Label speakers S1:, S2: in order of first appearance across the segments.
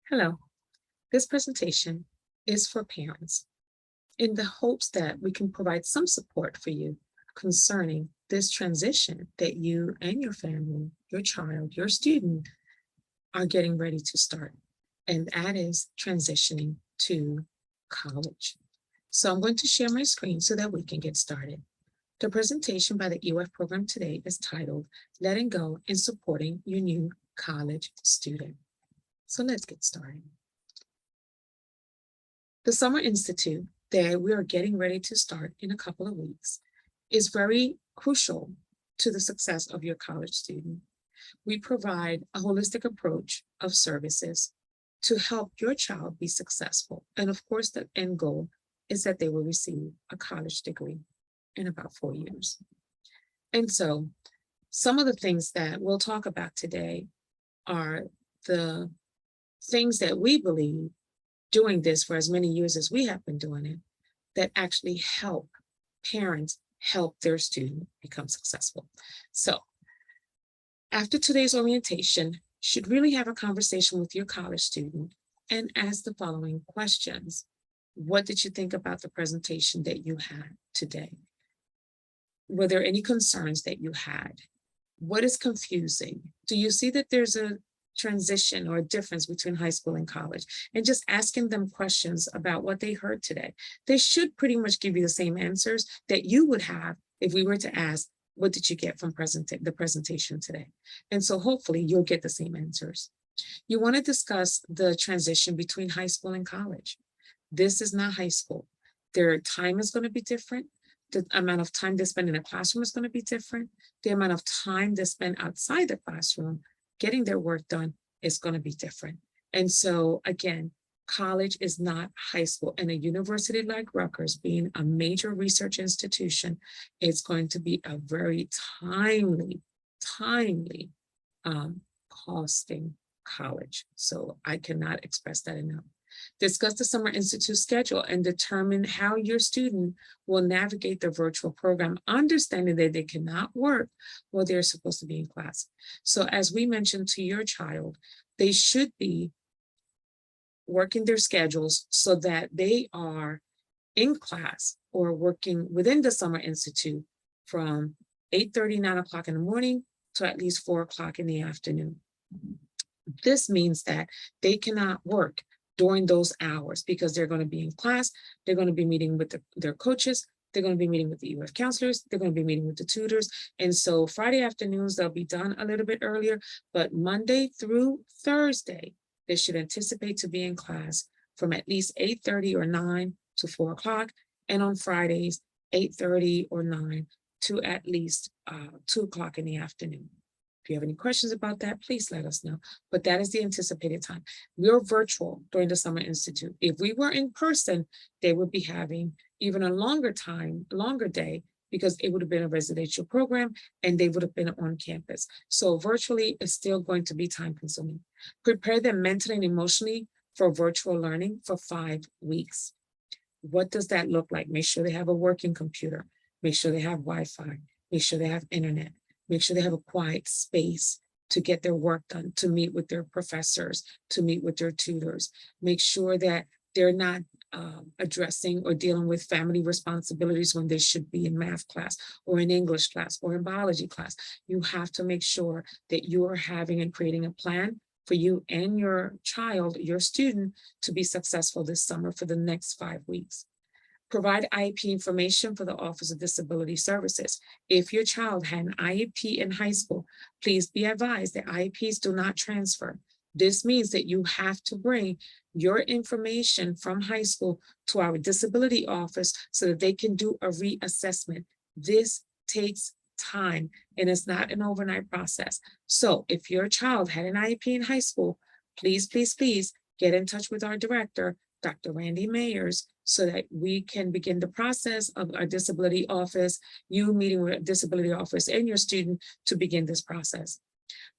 S1: Hello, this presentation is for parents in the hopes that we can provide some support for you concerning this transition that you and your family, your child, your student are getting ready to start. And that is transitioning to college. So I'm going to share my screen so that we can get started. The presentation by the EOF program today is titled Letting Go and Supporting Your New College Student. So let's get started. The Summer Institute that we are getting ready to start in a couple of weeks is very crucial to the success of your college student. We provide a holistic approach of services to help your child be successful. And of course, the end goal is that they will receive a college degree in about 4 years. And so some of the things that we'll talk about today are the things that we believe doing this for as many years as we have been doing it, that actually help parents help their student become successful. So after today's orientation, you should really have a conversation with your college student and ask the following questions. What did you think about the presentation that you had today? Were there any concerns that you had? What is confusing? Do you see that there's a transition or a difference between high school and college? And just asking them questions about what they heard today. They should pretty much give you the same answers that you would have if we were to ask, what did you get from the presentation today? And so hopefully you'll get the same answers. You want to discuss the transition between high school and college. This is not high school. Their time is going to be different. The amount of time they spend in a classroom is going to be different. The amount of time they spend outside the classroom getting their work done is going to be different. And so again, college is not high school, and a university like Rutgers, being a major research institution, is going to be a very timely costing college. So I cannot express that enough. Discuss the Summer Institute schedule and determine how your student will navigate the virtual program, understanding that they cannot work while they're supposed to be in class. So as we mentioned to your child, they should be working their schedules so that they are in class or working within the Summer Institute from 8:30, 9 o'clock in the morning to at least 4 o'clock in the afternoon. This means that they cannot work during those hours because they're going to be in class, they're going to be meeting with their coaches, they're going to be meeting with the EOF counselors, they're going to be meeting with the tutors. And so Friday afternoons, they'll be done a little bit earlier, but Monday through Thursday, they should anticipate to be in class from at least 8:30 or 9 to 4 o'clock. And on Fridays, 8:30 or 9 to at least 2 o'clock in the afternoon. If you have any questions about that, please let us know. But that is the anticipated time. We're virtual during the Summer Institute. If we were in person, they would be having even a longer day, because it would have been a residential program and they would have been on campus. So virtually is still going to be time consuming. Prepare them mentally and emotionally for virtual learning for 5 weeks. What does that look like? Make sure they have a working computer. Make sure they have Wi-Fi. Make sure they have internet. Make sure they have a quiet space to get their work done, to meet with their professors, to meet with their tutors. Make sure that they're not addressing or dealing with family responsibilities when they should be in math class or in English class or in biology class. You have to make sure that you are having and creating a plan for you and your child, your student, to be successful this summer for the next 5 weeks. Provide IEP information for the Office of Disability Services. If your child had an IEP in high school, please be advised that IEPs do not transfer. This means that you have to bring your information from high school to our disability office so that they can do a reassessment. This takes time and it's not an overnight process. So if your child had an IEP in high school, please get in touch with our director, Dr. Randy Mayers, so that we can begin the process of our disability office, you meeting with a disability office and your student to begin this process.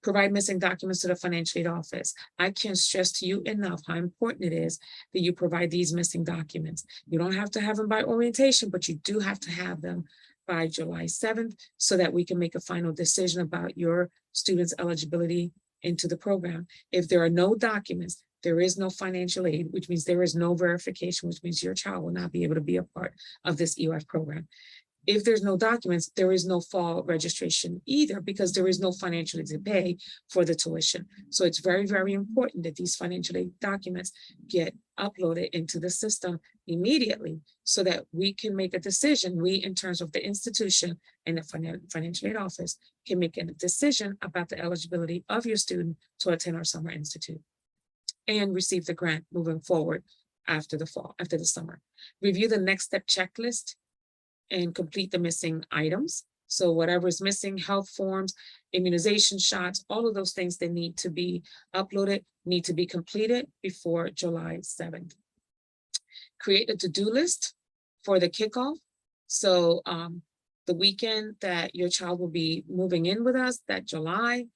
S1: Provide missing documents to the financial aid office. I can't stress to you enough how important it is that you provide these missing documents. You don't have to have them by orientation, but you do have to have them by July 7th so that we can make a final decision about your student's eligibility into the program. If there are no documents, There is no financial aid, which means there is no verification, which means your child will not be able to be a part of this EOF program. If there's no documents, there is no fall registration either, because there is no financial aid to pay for the tuition. So it's very, very important that these financial aid documents get uploaded into the system immediately so that we can make a decision. We, in terms of the institution and the financial aid office, can make a decision about the eligibility of your student to attend our summer institute and receive the grant moving forward after the fall, after the summer. Review the next step checklist and complete the missing items. So whatever is missing, health forms, immunization shots, all of those things that need to be uploaded, need to be completed before July 7th. Create a to-do list for the kickoff. So the weekend that your child will be moving in with us, that July,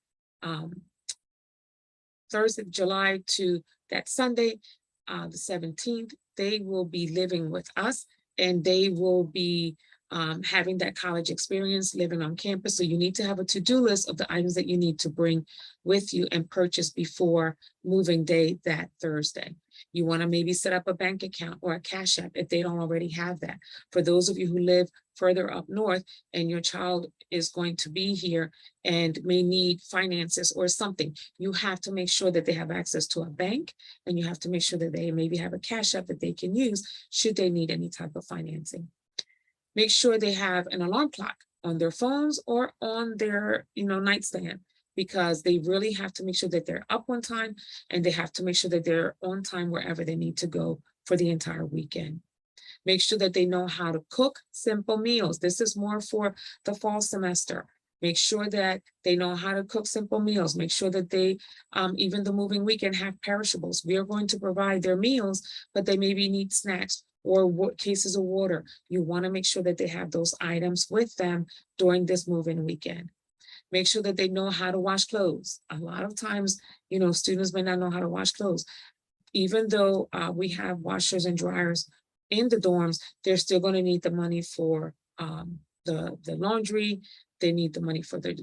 S1: Thursday, July to that Sunday, the 17th, they will be living with us, and they will be having that college experience living on campus. So you need to have a to-do list of the items that you need to bring with you and purchase before moving day that Thursday. You want to maybe set up a bank account or a Cash App if they don't already have that. For those of you who live further up north and your child is going to be here and may need finances or something, you have to make sure that they have access to a bank, and you have to make sure that they maybe have a Cash App that they can use should they need any type of financing. Make sure they have an alarm clock on their phones or on their nightstand, because they really have to make sure that they're up on time, and they have to make sure that they're on time wherever they need to go for the entire weekend. Make sure that they know how to cook simple meals. This is more for the fall semester. Make sure that they know how to cook simple meals. Make sure that they, even the moving weekend, have perishables. We are going to provide their meals, but they maybe need snacks or cases of water. You want to make sure that they have those items with them during this moving weekend. Make sure that they know how to wash clothes. A lot of times, students may not know how to wash clothes. Even though we have washers and dryers in the dorms, they're still going to need the money for the laundry. They need the money for the,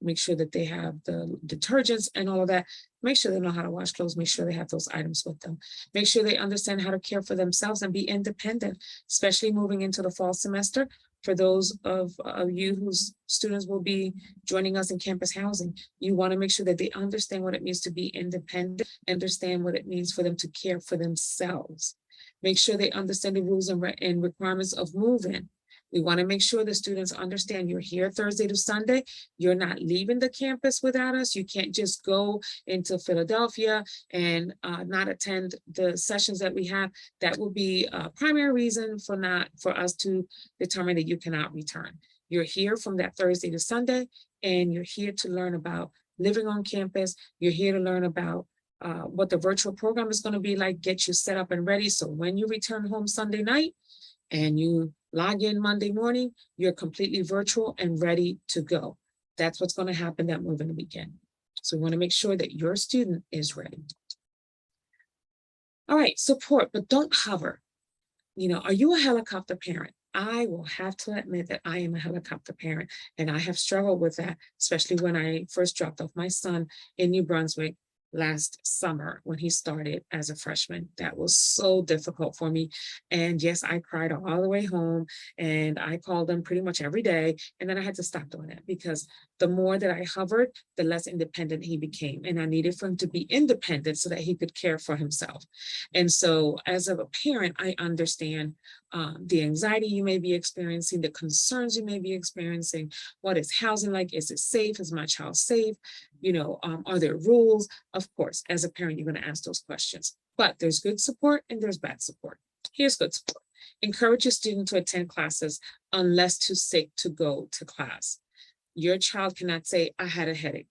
S1: make sure that they have the detergents and all of that. Make sure they know how to wash clothes. Make sure they have those items with them. Make sure they understand how to care for themselves and be independent, especially moving into the fall semester. For those of you whose students will be joining us in campus housing, you want to make sure that they understand what it means to be independent, understand what it means for them to care for themselves. Make sure they understand the rules and requirements of move-in. We want to make sure the students understand you're here Thursday to Sunday. You're not leaving the campus without us. You can't just go into Philadelphia and not attend the sessions that we have. That will be a primary reason for us to determine that you cannot return. You're here from that Thursday to Sunday, and you're here to learn about living on campus. You're here to learn about what the virtual program is going to be like, get you set up and ready. So when you return home Sunday night and you log in Monday morning, you're completely virtual and ready to go. That's what's going to happen that moving weekend. So we want to make sure that your student is ready. All right, support, but don't hover. Are you a helicopter parent? I will have to admit that I am a helicopter parent, and I have struggled with that, especially when I first dropped off my son in New Brunswick last summer when he started as a freshman. That was so difficult for me. And yes, I cried all the way home, and I called him pretty much every day. And then I had to stop doing that, because the more that I hovered, the less independent he became. And I needed for him to be independent so that he could care for himself. And so as a parent, I understand the anxiety you may be experiencing, the concerns you may be experiencing. What is housing like? Is it safe? Is my child safe? Are there rules? Of course, as a parent, you're going to ask those questions. But there's good support and there's bad support. Here's good support. Encourage your student to attend classes unless too sick to go to class. Your child cannot say, I had a headache.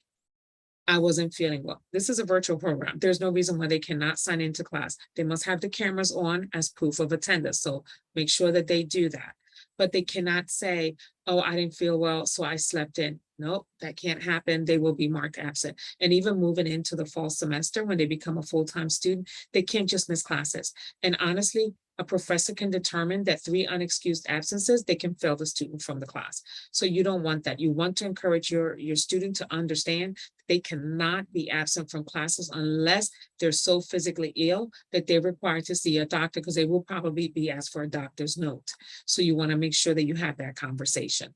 S1: I wasn't feeling well. This is a virtual program. There's no reason why they cannot sign into class. They must have the cameras on as proof of attendance. So make sure that they do that. But they cannot say, oh, I didn't feel well, so I slept in. Nope, that can't happen. They will be marked absent. And even moving into the fall semester, when they become a full-time student, they can't just miss classes. And honestly, a professor can determine that 3 unexcused absences, they can fail the student from the class. So you don't want that. You want to encourage your student to understand they cannot be absent from classes unless they're so physically ill that they're required to see a doctor, because they will probably be asked for a doctor's note. So you want to make sure that you have that conversation.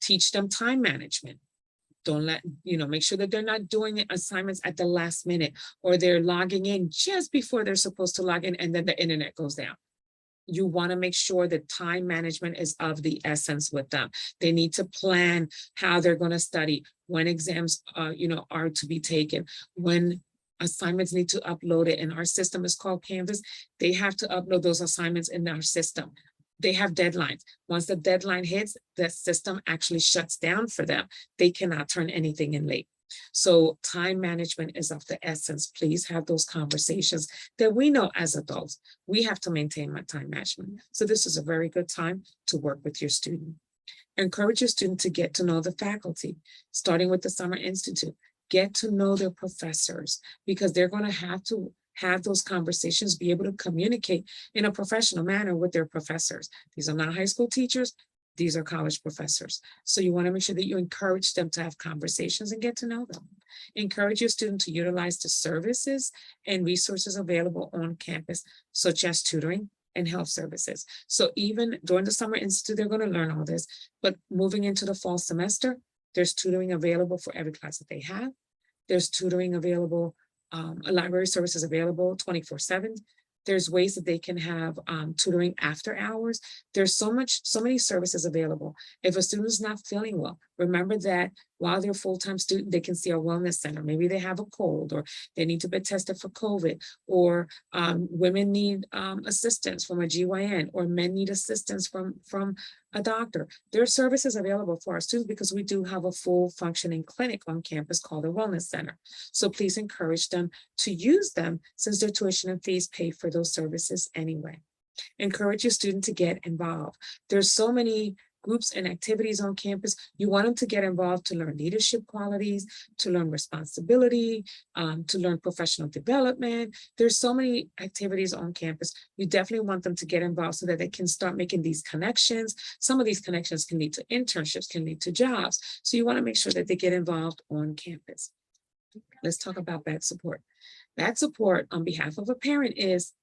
S1: Teach them time management. Don't let, make sure that they're not doing assignments at the last minute, or they're logging in just before they're supposed to log in and then the internet goes down. You want to make sure that time management is of the essence with them. They need to plan how they're going to study, when exams, are to be taken, when assignments need to upload it. And our system is called Canvas. They have to upload those assignments in our system. They have deadlines. Once the deadline hits, the system actually shuts down for them. They cannot turn anything in late. So time management is of the essence. Please have those conversations that we know as adults. We have to maintain my time management. So this is a very good time to work with your student. Encourage your student to get to know the faculty, starting with the Summer Institute. Get to know their professors, because they're going to have those conversations, be able to communicate in a professional manner with their professors. These are not high school teachers. These are college professors. So you want to make sure that you encourage them to have conversations and get to know them. Encourage your student to utilize the services and resources available on campus, such as tutoring and health services. So even during the Summer Institute, they're going to learn all this, but moving into the fall semester, there's tutoring available for every class that they have. There's tutoring available, library services available 24/7. There's ways that they can have tutoring after hours. There's so many services available. If a student is not feeling well, remember that while they're a full-time student, they can see a wellness center. Maybe they have a cold, or they need to be tested for COVID, or women need assistance from a GYN, or men need assistance from a doctor. There are services available for our students because we do have a full functioning clinic on campus called a wellness center. So please encourage them to use them, since their tuition and fees pay for those services anyway. Encourage your student to get involved. There's so many groups and activities on campus. You want them to get involved to learn leadership qualities, to learn responsibility, to learn professional development. There's so many activities on campus. You definitely want them to get involved so that they can start making these connections. Some of these connections can lead to internships, can lead to jobs. So you want to make sure that they get involved on campus. Let's talk about bad support. Bad support on behalf of a parent is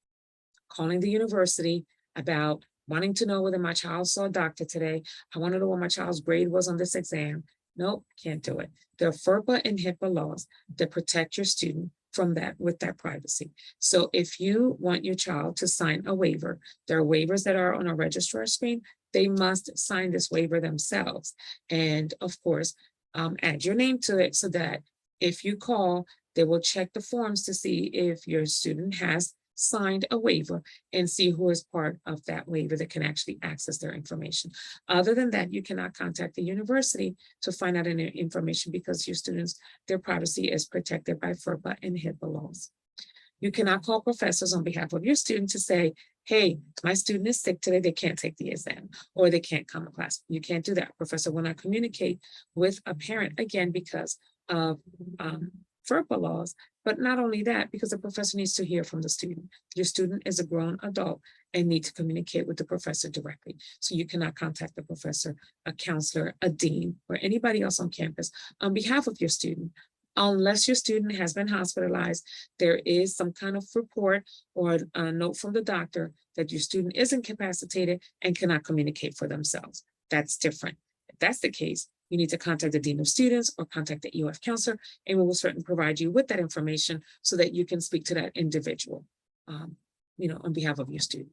S1: calling the university about wanting to know whether my child saw a doctor today. I want to know what my child's grade was on this exam. Nope, can't do it. There are FERPA and HIPAA laws that protect your student from that, with that privacy. So if you want your child to sign a waiver, there are waivers that are on a registrar screen. They must sign this waiver themselves. And of course, add your name to it so that if you call, they will check the forms to see if your student has signed a waiver and see who is part of that waiver that can actually access their information. Other than that, you cannot contact the university to find out any information, because your students, their privacy is protected by FERPA and HIPAA laws. You cannot call professors on behalf of your student to say, hey, my student is sick today, they can't take the exam, or they can't come to class. You can't do that. Professor will not communicate with a parent, again, because of FERPA laws. But not only that, because the professor needs to hear from the student. Your student is a grown adult and need to communicate with the professor directly. So you cannot contact the professor, a counselor, a dean, or anybody else on campus on behalf of your student, unless your student has been hospitalized. There is some kind of report or a note from the doctor that your student is incapacitated and cannot communicate for themselves. That's different. If that's the case, you need to contact the dean of students or contact the EOF counselor, and we will certainly provide you with that information so that you can speak to that individual, on behalf of your student.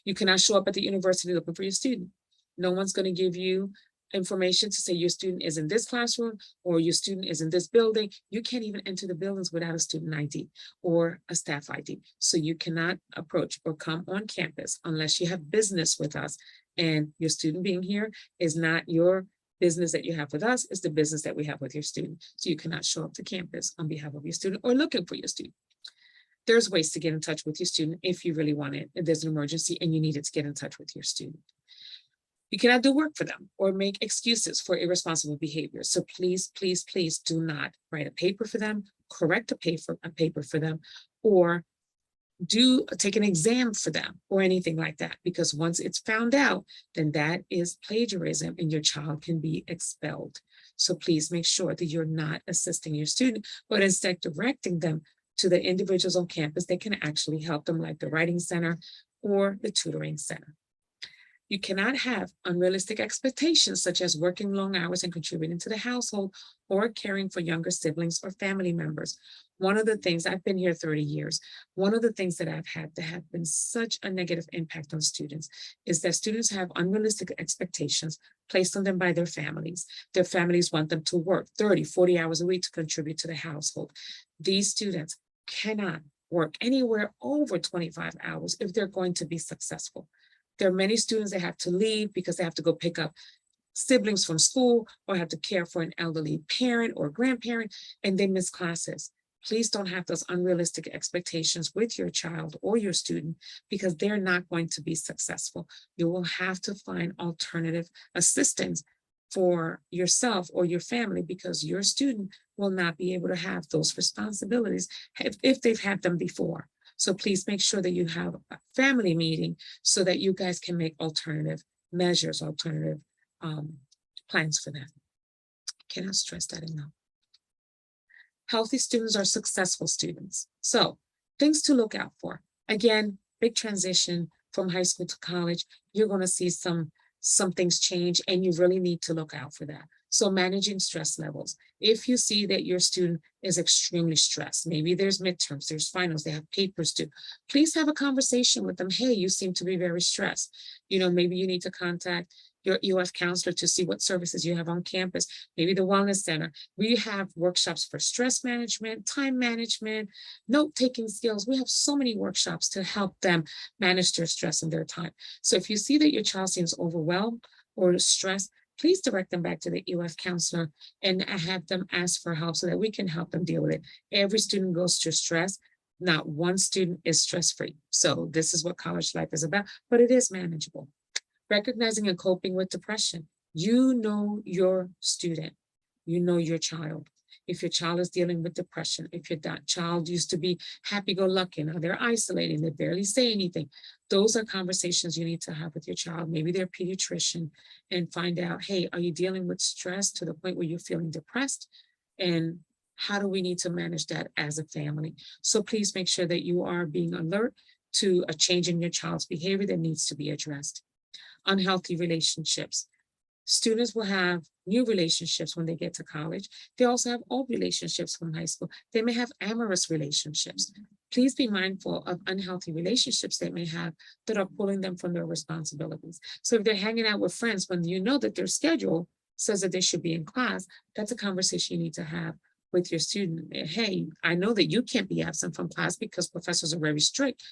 S1: You cannot show up at the university looking for your student. No one's going to give you information to say your student is in this classroom or your student is in this building. You can't even enter the buildings without a student ID or a staff ID. So you cannot approach or come on campus unless you have business with us, and your student being here is not your business that you have with us, is the business that we have with your student. So you cannot show up to campus on behalf of your student or looking for your student. There's ways to get in touch with your student if you really want it. If there's an emergency and you needed to get in touch with your student. You cannot do work for them or make excuses for irresponsible behavior. So please, please, please do not write a paper for them, correct a paper for them, or take an exam for them or anything like that, because once it's found out, then that is plagiarism and your child can be expelled. So please make sure that you're not assisting your student, but instead directing them to the individuals on campus that can actually help them, like the writing center or the tutoring center. You cannot have unrealistic expectations, such as working long hours and contributing to the household or caring for younger siblings or family members. One of the things, I've been here 30 years, one of the things that I've had that have been such a negative impact on students is that students have unrealistic expectations placed on them by their families. Their families want them to work 30, 40 hours a week to contribute to the household. These students cannot work anywhere over 25 hours if they're going to be successful. There are many students that have to leave because they have to go pick up siblings from school or have to care for an elderly parent or grandparent, and they miss classes. Please don't have those unrealistic expectations with your child or your student, because they're not going to be successful. You will have to find alternative assistance for yourself or your family, because your student will not be able to have those responsibilities if they've had them before. So please make sure that you have a family meeting so that you guys can make alternative measures, alternative plans for that. Cannot stress that enough. Healthy students are successful students. So things to look out for. Again, big transition from high school to college. You're going to see some things change, and you really need to look out for that. So managing stress levels. If you see that your student is extremely stressed, maybe there's midterms, there's finals, they have papers due, please have a conversation with them. Hey, you seem to be very stressed. Maybe you need to contact your EOF counselor to see what services you have on campus, maybe the wellness center. We have workshops for stress management, time management, note-taking skills. We have so many workshops to help them manage their stress and their time. So if you see that your child seems overwhelmed or stressed, please direct them back to the EOF counselor and have them ask for help so that we can help them deal with it. Every student goes through stress. Not one student is stress-free. So this is what college life is about, but it is manageable. Recognizing and coping with depression. You know your student, you know your child. If your child is dealing with depression, if your child used to be happy-go-lucky, now they're isolating, they barely say anything, those are conversations you need to have with your child, maybe their pediatrician, and find out, hey, are you dealing with stress to the point where you're feeling depressed? And how do we need to manage that as a family? So please make sure that you are being alert to a change in your child's behavior that needs to be addressed. Unhealthy relationships. Students will have new relationships when they get to college. They also have old relationships from high school. They may have amorous relationships. Please be mindful of unhealthy relationships they may have that are pulling them from their responsibilities. So if they're hanging out with friends when you know that their schedule says that they should be in class, that's a conversation you need to have with your student. Hey, I know that you can't be absent from class because professors are very strict.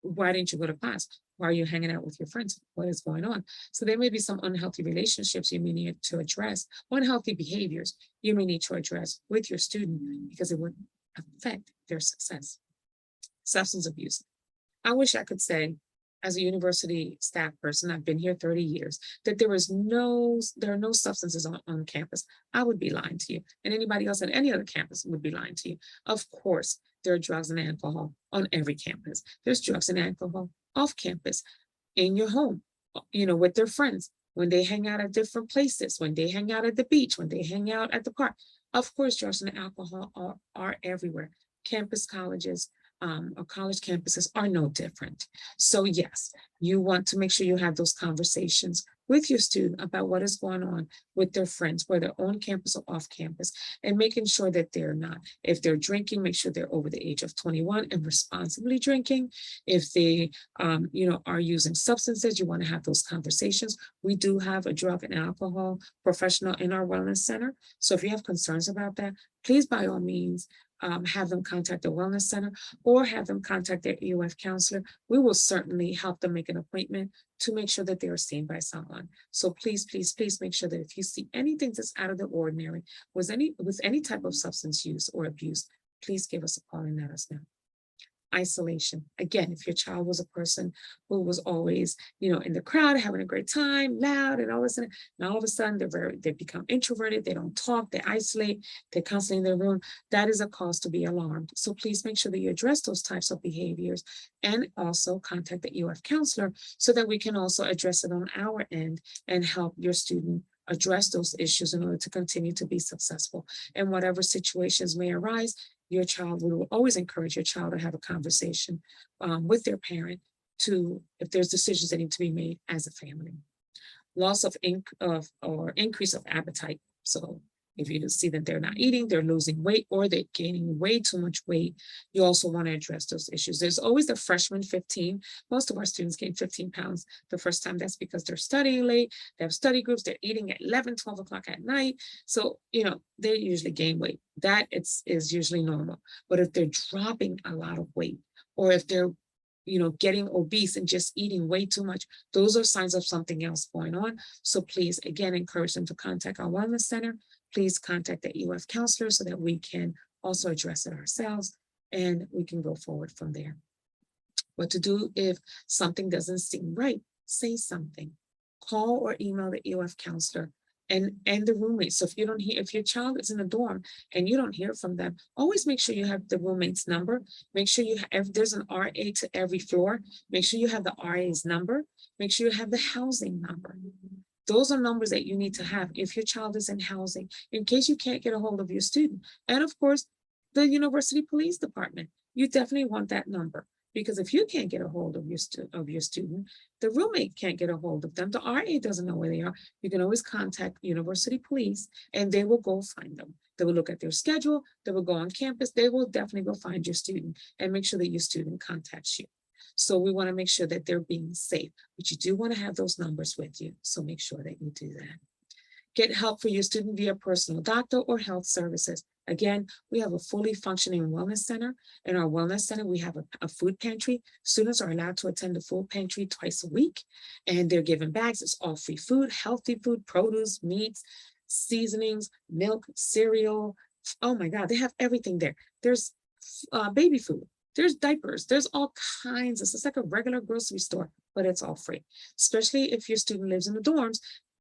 S1: Why didn't you go to class? Why are you hanging out with your friends? What is going on? So there may be some unhealthy relationships you may need to address, unhealthy behaviors you may need to address with your student because it would affect their success. Substance abuse. I wish I could say, as a university staff person, I've been here 30 years, that there are no substances on campus. I would be lying to you. And anybody else at any other campus would be lying to you. Of course, there are drugs and alcohol on every campus. There's drugs and alcohol off campus, in your home, with their friends, when they hang out at different places, when they hang out at the beach, when they hang out at the park. Of course, drugs and alcohol are everywhere. Campus colleges, or college campuses are no different. So yes, you want to make sure you have those conversations with your student about what is going on with their friends, whether on campus or off campus, and making sure that they're not. If they're drinking, make sure they're over the age of 21 and responsibly drinking. If they, are using substances, you want to have those conversations. We do have a drug and alcohol professional in our wellness center. So if you have concerns about that, please, by all means, have them contact the wellness center or have them contact their EOF counselor. We will certainly help them make an appointment to make sure that they are seen by someone. So please, please, please make sure that if you see anything that's out of the ordinary with any type of substance use or abuse, please give us a call and let us know. isolation. Again, if your child was a person who was always, in the crowd, having a great time, loud, and all of a sudden they become introverted, they don't talk, they isolate, they're constantly in their room, that is a cause to be alarmed. So please make sure that you address those types of behaviors and also contact the EOF counselor so that we can also address it on our end and help your student address those issues in order to continue to be successful. And whatever situations may arise, we will always encourage your child to have a conversation with their parent if there's decisions that need to be made as a family. Loss of or increase of appetite. So if you see that they're not eating, they're losing weight, or they're gaining way too much weight, you also want to address those issues. There's always the freshman 15. Most of our students gain 15 pounds the first time. That's because they're studying late, they have study groups, they're eating at 11, 12 o'clock at night. So, they usually gain weight. That is usually normal. But if they're dropping a lot of weight, or if they're getting obese and just eating way too much, those are signs of something else going on. So please, again, encourage them to contact our wellness center. Please contact the EOF counselor so that we can also address it ourselves and we can go forward from there. What to do if something doesn't seem right? Say something. Call or email the EOF counselor and the roommate. So if your child is in a dorm and you don't hear from them, always make sure you have the roommate's number. Make sure there's an RA to every floor. Make sure you have the RA's number. Make sure you have the housing number. Those are numbers that you need to have if your child is in housing, in case you can't get a hold of your student. And of course, the university police department, you definitely want that number. Because if you can't get a hold of your student, the roommate can't get a hold of them. The RA doesn't know where they are. You can always contact university police and they will go find them. They will look at their schedule. They will go on campus. They will definitely go find your student and make sure that your student contacts you. So we want to make sure that they're being safe, but you do want to have those numbers with you. So make sure that you do that. Get help for your student via personal doctor or health services. Again, we have a fully functioning wellness center. In our wellness center, we have a food pantry. Students are allowed to attend the food pantry twice a week, and they're given bags. It's all free food, healthy food, produce, meats, seasonings, milk, cereal. Oh my God, they have everything there. There's baby food. There's diapers. There's all kinds of, it's like a regular grocery store, but it's all free. Especially if your student lives in the dorms,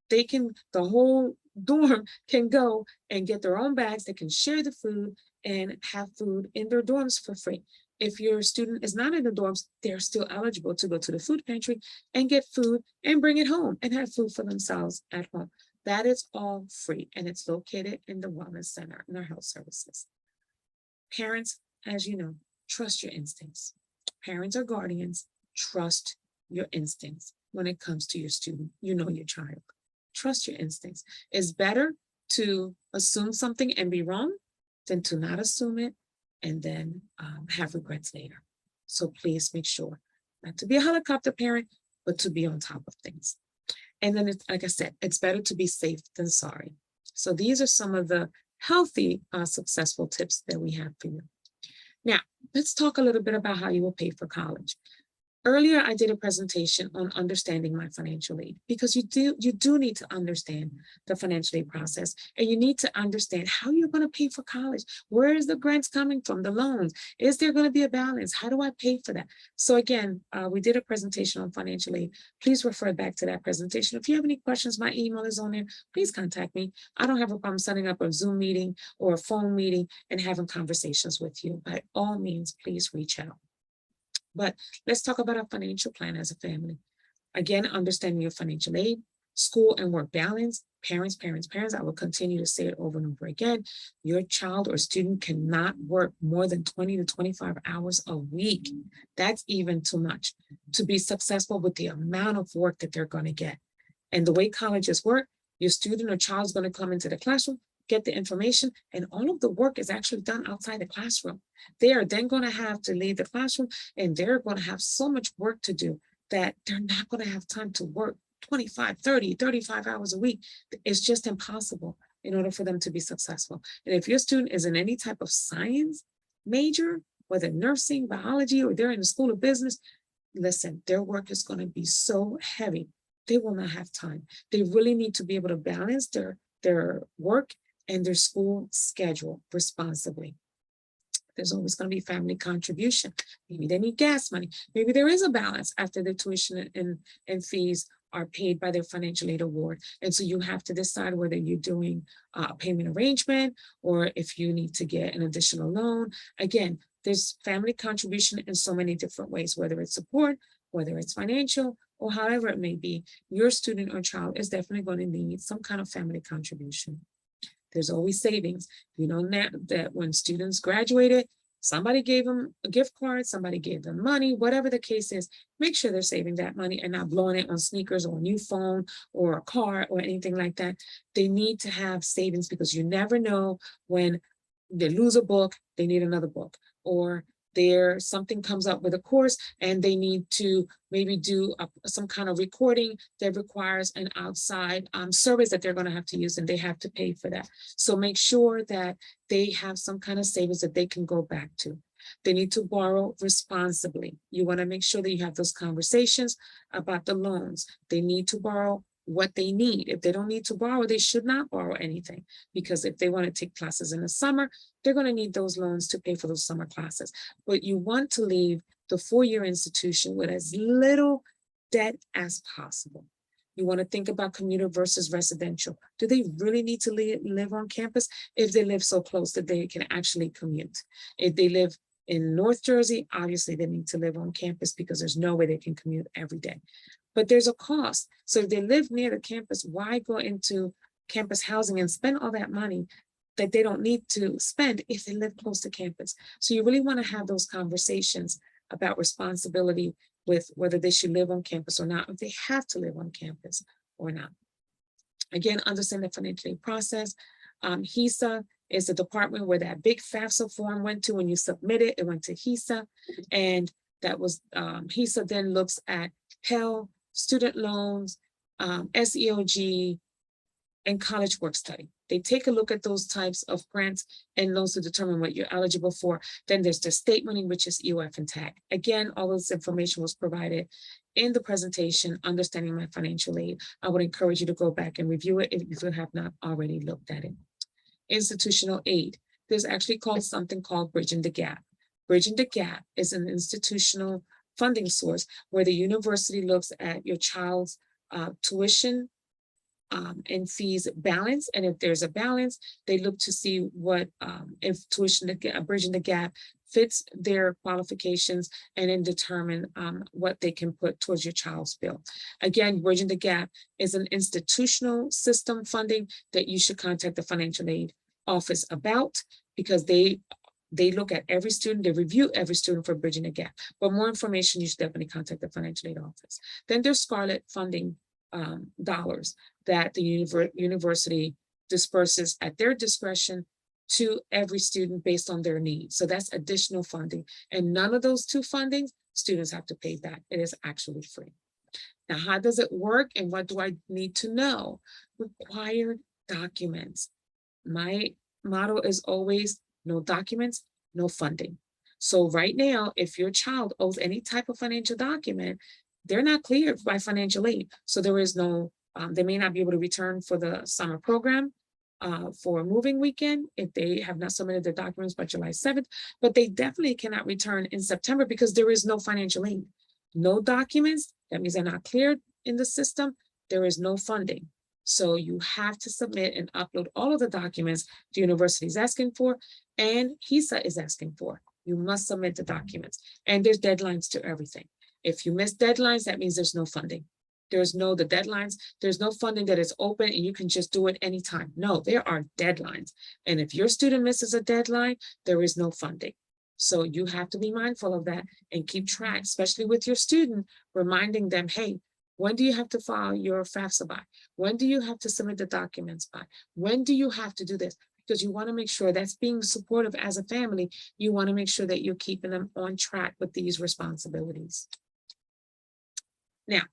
S1: the whole dorm can go and get their own bags. They can share the food and have food in their dorms for free. If your student is not in the dorms, they're still eligible to go to the food pantry and get food and bring it home and have food for themselves at home. That is all free, and it's located in the wellness center in our health services. Parents, as you know, trust your instincts. Parents or guardians, trust your instincts when it comes to your student. You know your child. Trust your instincts. It's better to assume something and be wrong than to not assume it and then have regrets later. So please make sure not to be a helicopter parent, but to be on top of things. And then, like I said, it's better to be safe than sorry. So these are some of the healthy, successful tips that we have for you. Now, let's talk a little bit about how you will pay for college. Earlier, I did a presentation on understanding my financial aid, because you do need to understand the financial aid process, and you need to understand how you're going to pay for college. Where is the grants coming from, the loans? Is there going to be a balance? How do I pay for that? So again, we did a presentation on financial aid. Please refer back to that presentation. If you have any questions, my email is on there. Please contact me. I don't have a problem setting up a Zoom meeting or a phone meeting and having conversations with you. By all means, please reach out. But let's talk about our financial plan as a family. Again, understanding your financial aid, school and work balance, parents. I will continue to say it over and over again. Your child or student cannot work more than 20 to 25 hours a week. That's even too much to be successful with the amount of work that they're going to get. And the way colleges work, your student or child is going to come into the classroom, get the information, and all of the work is actually done outside the classroom. They are then going to have to leave the classroom, and they're going to have so much work to do that they're not going to have time to work 25, 30, 35 hours a week. It's just impossible in order for them to be successful. And if your student is in any type of science major, whether nursing, biology, or they're in the school of business, listen, their work is going to be so heavy, they will not have time. They really need to be able to balance their work and their school schedule responsibly. There's always going to be family contribution. Maybe they need gas money. Maybe there is a balance after the tuition and fees are paid by their financial aid award. And so you have to decide whether you're doing a payment arrangement or if you need to get an additional loan. Again, there's family contribution in so many different ways, whether it's support, whether it's financial, or however it may be. Your student or child is definitely going to need some kind of family contribution. There's always savings. You know that when students graduated, somebody gave them a gift card, somebody gave them money, whatever the case is, make sure they're saving that money and not blowing it on sneakers or a new phone or a car or anything like that. They need to have savings because you never know when they lose a book, they need another book, or something comes up with a course and they need to maybe do some kind of recording that requires an outside service that they're going to have to use, and they have to pay for that. So make sure that they have some kind of savings that they can go back to. They need to borrow responsibly. You want to make sure that you have those conversations about the loans. They need to borrow what they need. If they don't need to borrow, they should not borrow anything, because if they want to take classes in the summer, they're going to need those loans to pay for those summer classes. But you want to leave the four-year institution with as little debt as possible. You want to think about commuter versus residential. Do they really need to live on campus? If they live so close that they can actually commute. If they live in North Jersey, obviously they need to live on campus because there's no way they can commute every day. But there's a cost. So if they live near the campus, why go into campus housing and spend all that money that they don't need to spend if they live close to campus? So you really want to have those conversations about responsibility with whether they should live on campus or not, if they have to live on campus or not. Again, understand the financial aid process. HESA is the department where that big FAFSA form went to. When you submit it, it went to HESA, and that was HESA then looks at Pell, student loans, SEOG, and college work study. They take a look at those types of grants and loans to determine what you're eligible for. Then there's the state money, which is EOF and TAG. Again, all this information was provided in the presentation, Understanding My Financial Aid. I would encourage you to go back and review it if you have not already looked at it. Institutional aid. There's actually something called Bridging the Gap. Bridging the Gap is an institutional funding source where the university looks at your child's tuition and fees balance. And if there's a balance, they look to see what if Bridging the Gap fits their qualifications, and then determine what they can put towards your child's bill. Again, Bridging the Gap is an institutional system funding that you should contact the financial aid office about, because they look at every student, they review every student for Bridging the Gap. But more information, you should definitely contact the financial aid office. Then there's Scarlet funding dollars that the university disperses at their discretion to every student based on their needs. So that's additional funding. And none of those two fundings, students have to pay back. It is actually free. Now, how does it work and what do I need to know? Required documents. My motto is always no documents, no funding. So right now, if your child owes any type of financial document, they're not cleared by financial aid. So there is no, they may not be able to return for the summer program for a moving weekend if they have not submitted their documents by July 7th, but they definitely cannot return in September because there is no financial aid. No documents, that means they're not cleared in the system. There is no funding. So you have to submit and upload all of the documents the university is asking for and HESA is asking for. You must submit the documents, and there's deadlines to everything. If you miss deadlines, that means there's no funding. There's no deadlines. There's no funding that is open and you can just do it anytime. No, there are deadlines. And if your student misses a deadline, there is no funding. So you have to be mindful of that and keep track, especially with your student, reminding them, hey, when do you have to file your FAFSA by? When do you have to submit the documents by? When do you have to do this? Because you want to make sure that's being supportive as a family. You want to make sure that you're keeping them on track with these responsibilities. Now,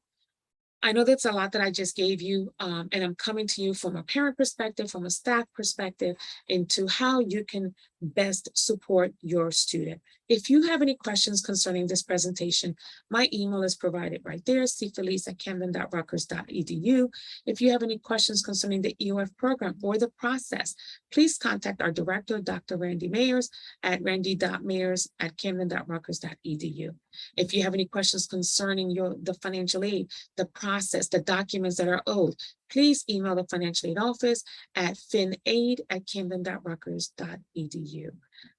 S1: I know that's a lot that I just gave you, and I'm coming to you from a parent perspective, from a staff perspective, into how you can best support your student. If you have any questions concerning this presentation, my email is provided right there, cfelice@camden.rutgers.edu. If you have any questions concerning the EOF program or the process, please contact our director, Dr. Randy Mayers, at randy.mayers@camden.rutgers.edu. If you have any questions concerning the financial aid, the process, the documents that are owed, please email the financial aid office at finaid@camden.rutgers.edu.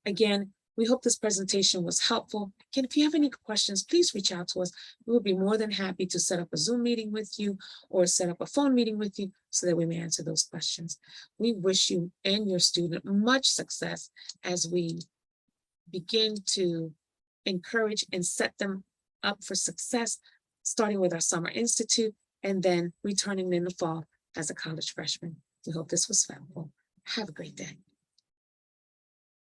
S1: Again, we hope this presentation was helpful. Again, if you have any questions, please reach out to us. We will be more than happy to set up a Zoom meeting with you or set up a phone meeting with you so that we may answer those questions. We wish you and your student much success as we begin to encourage and set them up for success, starting with our Summer Institute and then returning in the fall as a college freshman. We hope this was helpful. Have a great day.